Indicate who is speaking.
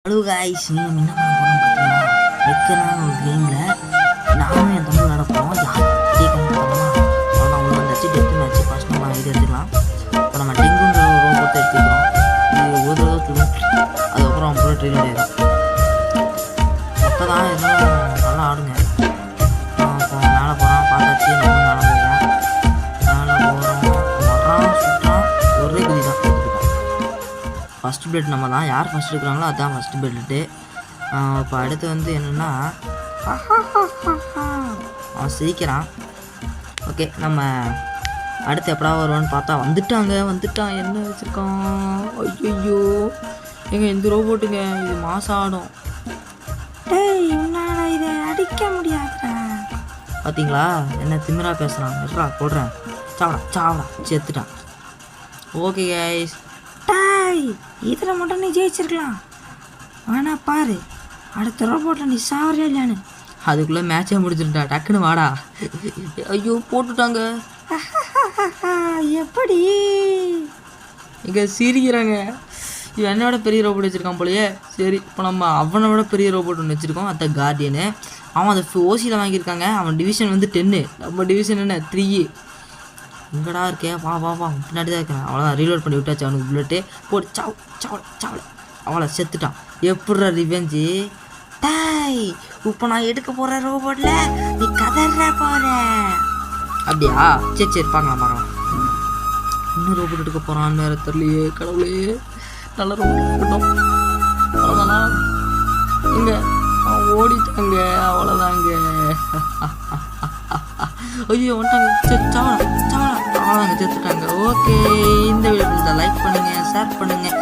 Speaker 1: Hello guys, நீங்கள் என்ன பண்ண போகிறோம் பார்த்தீங்கன்னா, வைக்கலான ஒரு கேமில் நானும் என் தம்பி நடப்போம். யார் கேட்கணும் பார்த்தோம்னா அவன் உள்ள வந்தாச்சு. டெத்து மேட்ச்சு ஃபஸ்ட் நம்ம இது எடுத்துக்கலாம். இப்போ நம்ம டெங்குன்ற ஒரு ரோபோட்டை எடுத்துக்கிறோம். இது ஒரு தடவை அதுக்கப்புறம் அப்புறம் ட்ரெயின் ஆகிடும். அப்போ தான் இருந்தாலும் நல்லா ஆடுங்க. இப்போ மேலே போகிறான் பார்த்தாச்சு. நம்ம மேலே போகிறோம். வர்றான் சுட்டான், ஒரே குதி தான் எடுத்துக்கிட்டோம். ஃபஸ்ட் பிளட் நம்ம தான், யார் ஃபஸ்ட் எடுக்கிறாங்களோ அதுதான் ஃபஸ்ட்டு பிளட்டு. இப்போ அடுத்து வந்து என்னென்னா அவன் சிரிக்கிறான். ஓகே, நம்ம அடுத்து எப்படா வருவான்னு பார்த்தா வந்துட்டான். என்ன வச்சுருக்கான்? ஐயோ எங்க இந்த ரோபோட்டுங்க இது மாசம் ஆடும். டேய், என்னால் இதை அடிக்க முடியாதுடா. பார்த்தீங்களா என்ன திமிரா பேசுகிறான்? எப்படா போடுறேன், சாவடா செத்துட்டான். ஓகே கைஸ், டாய் இதில் மட்டும் நீ ஜெயிச்சிருக்கலாம். ஆனால் பாரு அடுத்த ரோபோட்டில் நீ சாவறியா இல்லையான்னு. அதுக்குள்ளே மேட்சே முடிச்சிருட்டா. டக்குன்னு வாடா. ஐயோ போட்டுட்டாங்க. எப்படி இங்கே சிரிக்கிறாங்க. இவன் என்னோட பெரிய ரோபோட் வச்சுருக்கான் போலயே. சரி, இப்போ நம்ம அவனை விட பெரிய ரோபோட் ஒன்று வச்சுருக்கோம், அந்த கார்டியனு. அவன் அதை ஓசியில் வாங்கியிருக்காங்க. அவன் டிவிஷன் வந்து 10, நம்ம டிவிஷன் என்ன 3. எங்கடா இருக்கேன்? வா பின்னாடி தான் இருக்கேன். அவ்வளோதான், ரீலோட் பண்ணி விட்டாச்சு. அவனுக்கு புல்லட்டு போட்டு சாவல அவளை செத்துட்டான். எப்பட்றா ரிவெஞ்சு? டாய் இப்போ நான் எடுக்க போகிற ரோபோட்டில் நீ கதற போகிற. அப்படியா? சரி பார்க்கலாம். இன்னும் ரோபோட் எடுக்க போகிறான்னு வேறு தெரியலையே. கடவுளே, நல்ல ரோபோட் இருக்கட்டும். அவ்வளோதானா? இங்கே ஓடிட்டாங்க. அவ்வளோதாங்க. ஐயோ வந்துட்டாங்க. சரி சாவலாம் அவ்வளோதாங்க, செத்துட்டாங்க. ஓகே, இந்த வீடியோ லைக் பண்ணுங்கள், ஷேர் பண்ணுங்கள்.